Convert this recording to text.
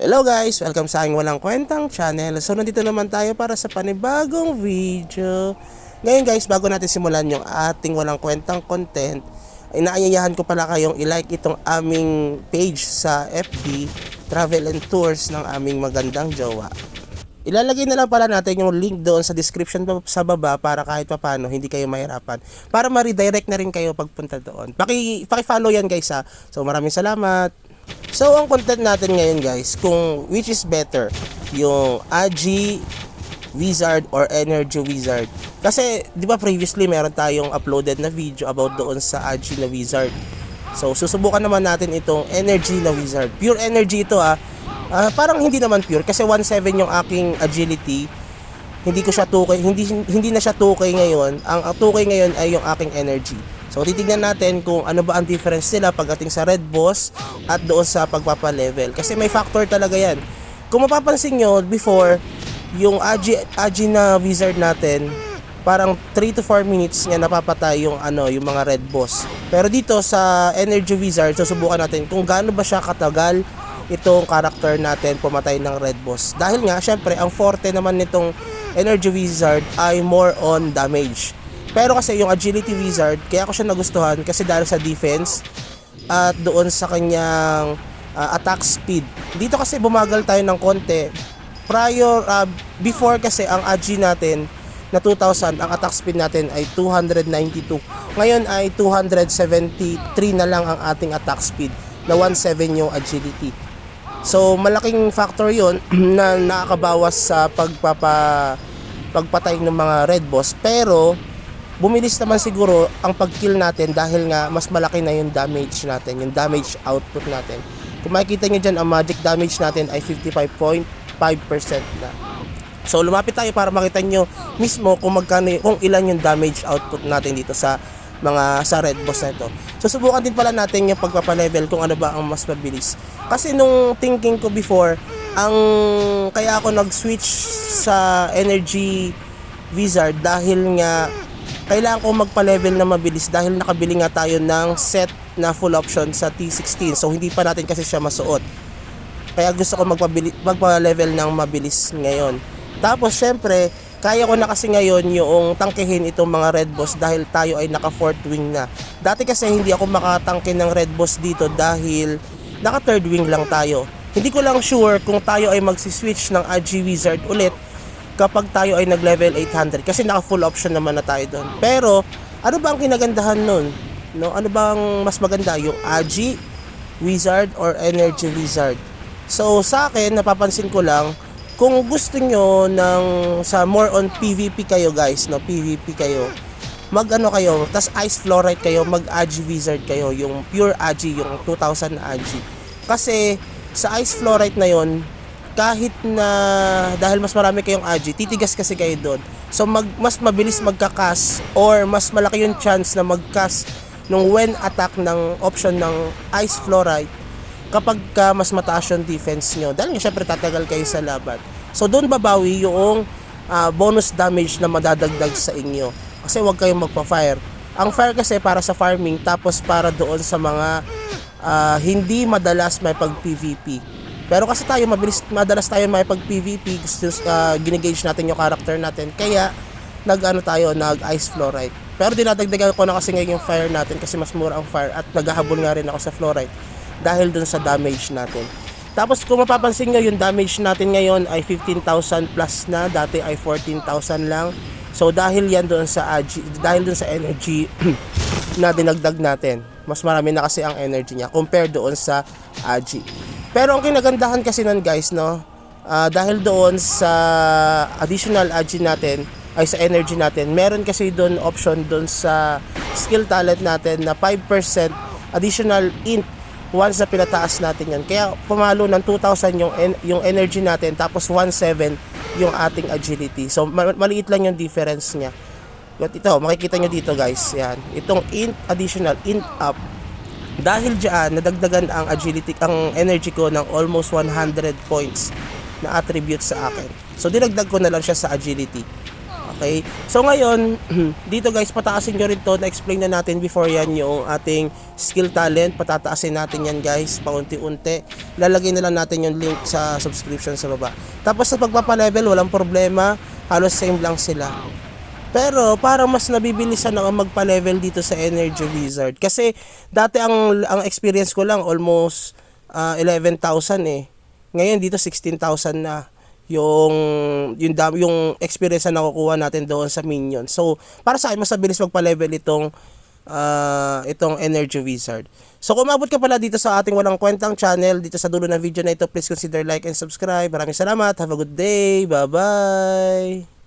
Hello guys! Welcome sa aking walang kwentang channel. So nandito naman tayo para sa panibagong video. Ngayon guys, bago natin simulan yung ating walang kwentang content, inaanyayahan ko pala kayong i-like itong aming page sa FB, Travel and Tours ng aming magandang jowa. Ilalagay na lang pala natin yung link doon sa description sa baba para kahit papano hindi kayo mahirapan. Para ma-redirect na rin kayo pagpunta doon. Paki-follow yan guys ha. So maraming salamat. So ang content natin ngayon guys, kung which is better, yung Agi Wizard or Energy Wizard. Kasi di ba previously meron tayong uploaded na video about doon sa Agi na Wizard. So susubukan naman natin itong Energy na Wizard. Pure energy ito parang hindi naman pure kasi 1.7 yung aking agility. Hindi ko siya 2K, hindi na siya 2K ngayon. Ang 2K ngayon ay yung aking energy. So titignan natin kung ano ba ang difference nila pagdating sa Red Boss at doon sa pagpapa-level. Kasi may factor talaga yan. Kung mapapansin nyo, before, yung Agi na Wizard natin, parang 3 to 4 minutes nga napapatay yung, yung mga Red Boss. Pero dito sa Energy Wizard, susubukan natin kung gaano ba siya katagal itong character natin pumatay ng Red Boss. Dahil nga, syempre, ang forte naman nitong Energy Wizard ay more on damage. Pero kasi yung Agility Wizard, kaya ko siya nagustuhan kasi dahil sa defense at doon sa kanyang attack speed. Dito kasi bumagal tayo ng konti. Before kasi ang Agi natin na 2,000, ang attack speed natin ay 292. Ngayon ay 273 na lang ang ating attack speed na 1.7 yung Agility. So malaking factor yon na nakakabawas sa pagpatay ng mga Red Boss. Pero bumilis naman siguro ang pag-kill natin dahil nga mas malaki na yung damage natin, yung damage output natin. Kung makikita nyo dyan, ang magic damage natin ay 55.5% na. So lumapit tayo para makita nyo mismo kung ilan yung damage output natin dito sa Red Boss na ito. So subukan din pala natin yung pagpapa-level kung ano ba ang mas mabilis. Kasi nung thinking ko before, kaya ako nag-switch sa Energy Wizard dahil nga kailangan ko magpa-level na mabilis dahil nakabili nga tayo ng set na full option sa T16. So hindi pa natin kasi siya masuot. Kaya gusto ko magpa-level ng mabilis ngayon. Tapos syempre, kaya ko na kasi ngayon yung tangkehin itong mga Red Boss dahil tayo ay naka 4th wing na. Dati kasi hindi ako makatangke ng Red Boss dito dahil naka 3rd wing lang tayo. Hindi ko lang sure kung tayo ay magsiswitch ng Agi Wizard ulit kapag tayo ay nag-level 800 kasi naka full option naman na tayo doon. Pero ano ba ang kinagandahan nun? No, ano bang mas maganda, yung Agi Wizard or Energy Wizard? So sa akin napapansin ko lang kung gusto nyo sa more on PVP kayo guys, no, PVP kayo, kayo, tas Ice Fluorite kayo, mag Agi Wizard kayo, yung pure Agi, yung 2000 Agi. Kasi sa Ice Fluorite na yon, kahit na dahil mas marami kayong Agi, titigas kasi kayo doon. So mas mabilis magkakas or mas malaki yung chance na magkas nung when attack ng option ng Ice Fluorite kapag mas mataas yung defense nyo. Dahil nga syempre tatagal kayo sa laban. So doon babawi yung bonus damage na madadagdag sa inyo. Kasi huwag kayong magpa-fire. Ang fire kasi para sa farming, tapos para doon sa mga hindi madalas may pag-PVP. Pero kasi tayo madalas tayo may pag-PVP, ginigage natin yung character natin. Kaya nag-Ice Fluorite. Pero dinadagdagan ko na kasi ngayon yung fire natin kasi mas mura ang fire at naghahabol nga rin ako sa Fluorite dahil dun sa damage natin. Tapos kung mapapansin nyo, yung damage natin ngayon ay 15,000 plus na, dati ay 14,000 lang. So dahil yan doon sa energy na dinagdag natin, mas marami na kasi ang energy niya compared doon sa Agi. Pero ang kinagandahan kasi nun guys, no, dahil doon sa additional Agi natin, ay sa energy natin, meron kasi doon option doon sa skill talent natin na 5% additional int once na pinataas natin yan. Kaya pumalo ng 2,000 yung energy natin, tapos 1.7 yung ating agility. So maliit lang yung difference niya. But ito, makikita nyo dito guys, yan, itong int additional, int up, dahil dyan nadagdagan ang agility, ang energy ko ng almost 100 points na attribute sa akin. So dinagdag ko na lang siya sa agility. Okay? So ngayon, dito guys, pataasin nyo rin to. Na-explain na natin before yan yung ating skill talent. Patataasin natin yan guys, paunti-unti. Lalagay na lang natin yung link sa subscription sa baba. Tapos sa pagpapalevel, walang problema. Halos same lang sila. Pero parang mas nabibilisan ako magpa-level dito sa Energy Wizard. Kasi dati ang experience ko lang almost 11,000 eh. Ngayon dito 16,000 na yung experience na nakukuha natin doon sa minion. So, para sa akin mas mabilis magpa-level itong Energy Wizard. So, kung umabot ka pala dito sa ating walang kwentang channel, dito sa dulo ng video na ito, please consider like and subscribe. Maraming salamat. Have a good day. Bye-bye.